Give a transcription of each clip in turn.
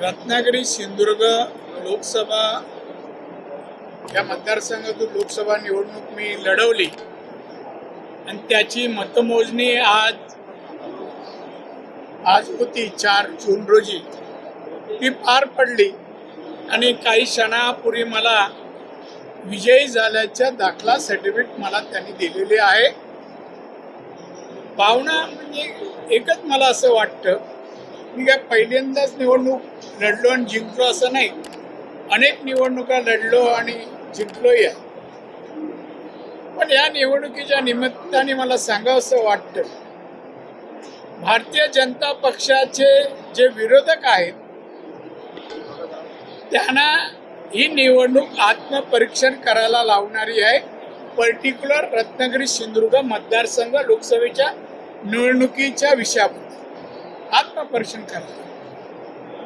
रत्नागिरी सिंधुदुर्ग लोकसभा या मतदारसंघातून लोकसभा निवडणूक मी लढवली आणि त्याची मतमोजणी आज होती 4 जून रोजी. ती पार पडली आणि काही क्षणापूर्वी मला विजयी झाल्याच्या दाखला सर्टिफिकेट मला त्यांनी दिलेले आहे. भावना म्हणजे एकच मला असं वाटतं, मी काय पहिल्यांदाच निवडणूक लढलो आणि जिंकलो असं नाही. अनेक निवडणुका लढलो आणि जिंकलोही आहे. पण या निवडणुकीच्या निमित्ताने मला सांगावंसं वाटतं, भारतीय जनता पक्षाचे जे विरोधक आहेत त्यांना ही निवडणूक आत्मपरीक्षण करायला लावणारी आहे. पर्टिक्युलर रत्नागिरी सिंधुदुर्ग मतदारसंघ लोकसभेच्या निवडणुकीच्या विषयाबद्दल आत्मपरीक्षण करायला.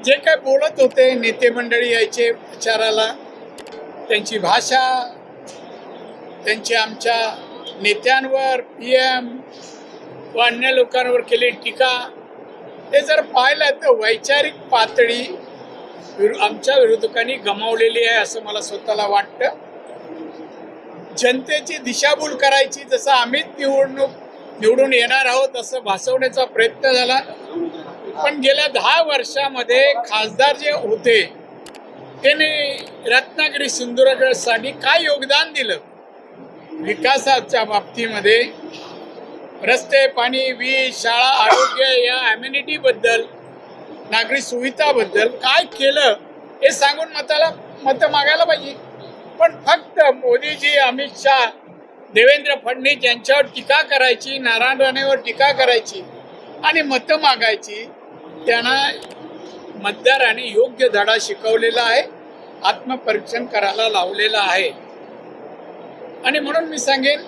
जे काय बोलत होते नेते मंडळी यायचे प्रचाराला, त्यांची भाषा, त्यांची आमच्या नेत्यांवर PM व अन्य लोकांवर केलेली टीका, ते जर पाहिलं तर वैचारिक पातळी आमच्या विरोधकांनी गमावलेली आहे असं मला स्वतःला वाटतं. जनतेची दिशाभूल करायची, जसं आम्हीच निवडून येणार आहोत असं भासवण्याचा प्रयत्न झाला. पण गेल्या 10 वर्षामध्ये खासदार जे होते त्यांनी रत्नागिरी सिंधुदुर्गसाठी काय योगदान दिलं विकासाच्या बाबतीमध्ये, रस्ते, पाणी, वीज, शाळा, आरोग्य या ॲम्युनिटीबद्दल, नागरी सुविधाबद्दल काय केलं हे सांगून मतं मागायला पाहिजे. पण फक्त मोदीजी, अमित शाह, देवेंद्र फडणवीस यांच्यावर टीका करायची, नारायण राणेवर टीका करायची आणि मतं मागायची. त्यांना मतदारांनी योग्य धडा शिकवलेला आहे, आत्मपरीक्षण करायला लावलेलं आहे. आणि म्हणून मी सांगेन,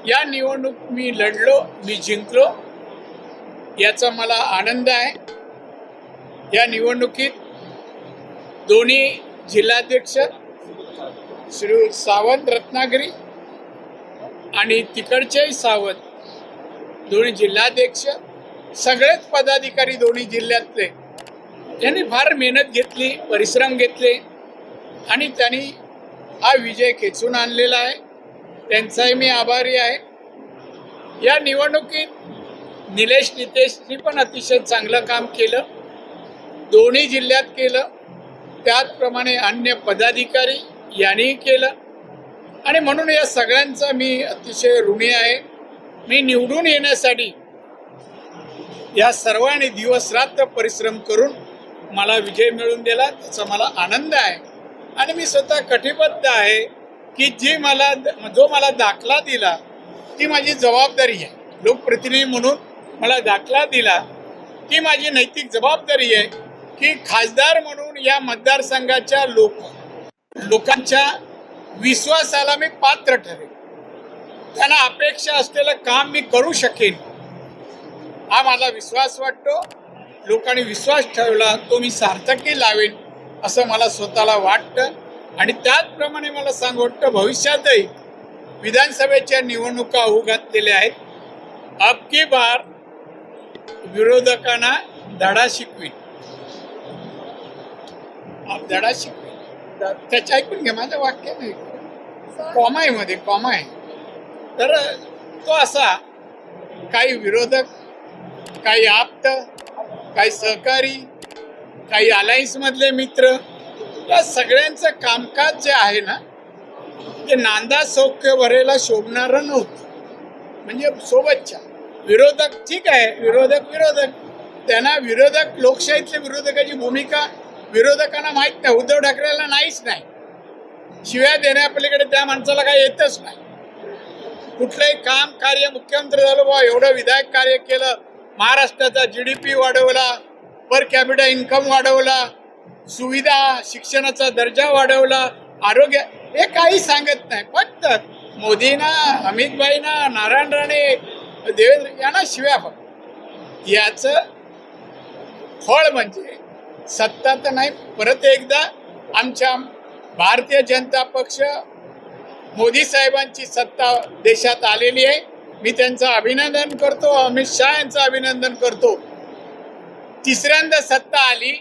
या निवडणूक मी लढलो, मी जिंकलो, याचा मला आनंद आहे. या निवडणुकीत दोन्ही जिल्हाध्यक्ष श्री सावंत रत्नागिरी आणि तिकडचेही सावंत दोन्ही जिल्हाध्यक्ष, सगळेच पदाधिकारी दोन्ही जिल्ह्यातले यांनी फार मेहनत घेतली, परिश्रम घेतले आणि त्यांनी हा विजय खेचून आणलेला आहे. त्यांचाही मी आभारी आहे. या निवडणुकीत निलेश नितेशनी पण अतिशय चांगलं काम केलं, दोन्ही जिल्ह्यात केलं. त्याचप्रमाणे अन्य पदाधिकारी यांनीही केलं आणि म्हणून या सगळ्यांचा मी अतिशय ऋणी आहे. मी निवडून येण्यासाठी या सर्वांनी दिवसरात्र परिश्रम करून मला विजय मिळवून दिला, त्याचा मला आनंद आहे. आणि मी स्वतः कटिबद्ध आहे की जो मला दाखला दिला ती माझी जबाबदारी आहे. लोकप्रतिनिधी म्हणून मला दाखला दिला ती माझी नैतिक जबाबदारी आहे की खासदार म्हणून या मतदारसंघाच्या लोकांच्या विश्वासाला मी पात्र ठरेन, त्यांना अपेक्षा असलेलं काम मी करू शकेन, हा माझा विश्वास वाटतो. लोकांनी विश्वास ठेवला तो मी सार्थकी लावेन असं मला स्वतःला वाटतं. आणि त्याचप्रमाणे मला सांगू वाटतं, भविष्यातही विधानसभेच्या निवडणुका होऊ घातलेल्या आहेत. अब की बार विरोधकांना धडा शिकवीन, धडा शिकवेल. त्याच्या ऐकून घ्या, माझं वाक्य नाही, कॉमा आहे. तर तो असा, काही विरोधक, काही आप्त, काही सहकारी, काही अलायन्स मधले मित्र, या सगळ्यांचं कामकाज जे आहे ना, ते नांदा सौख्य भरेला शोभणारं नव्हतं. म्हणजे सोबतच्या विरोधक ठीक आहे, विरोधक त्यांना लोकशाहीतल्या विरोधकाची भूमिका विरोधकांना माहीत नाही. उद्धव ठाकरेला नाहीच नाही, शिव्या देण्यापलीकडे त्या माणसाला काही येतच नाही. कुठलंही काम कार्य, मुख्यमंत्री झालो बा, एवढं विधायक कार्य केलं, महाराष्ट्राचा GDP वाढवला, पर कॅपिटल इन्कम वाढवला, सुविधा, शिक्षणाचा दर्जा वाढवला, आरोग्य, हे काही सांगत नाही. फक्त मोदींना, अमितभाईंना, नारायण राणे, देवेंद्र यांना शिव्या. याचं फळ म्हणजे सत्ता तर नाही, परत एकदा आमच्या भारतीय जनता पक्ष, मोदी साहेबांची सत्ता देशात आलेली आहे. मी त्यांचं अभिनंदन करतो, अमित शाह यांचं अभिनंदन करतो. तिसऱ्यांदा सत्ता आली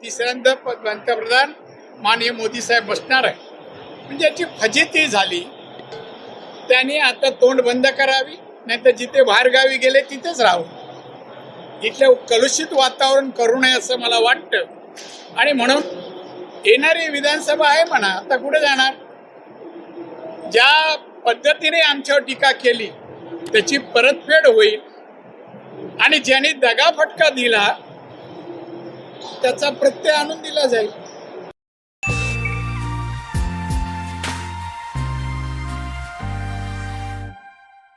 तिसऱ्यांदा पंतप्रधान माननीय मोदी साहेब बसणार आहे. म्हणजे याची फजिती झाली. त्यांनी आता तोंड बंद करावी, नाही तर जिथे बाहेरगावी गेले तिथेच राहावं. इथलं कलुषित वातावरण करू नये असं मला वाटतं. आणि म्हणून येणारी विधानसभा आहे म्हणा, आता कुठे जाणार? ज्या पद्धतीने आमच्यावर टीका केली त्याची परतफेड होईल आणि ज्यांनी दगाफटका दिला त्याचा प्रत्यय आणून दिला जाईल.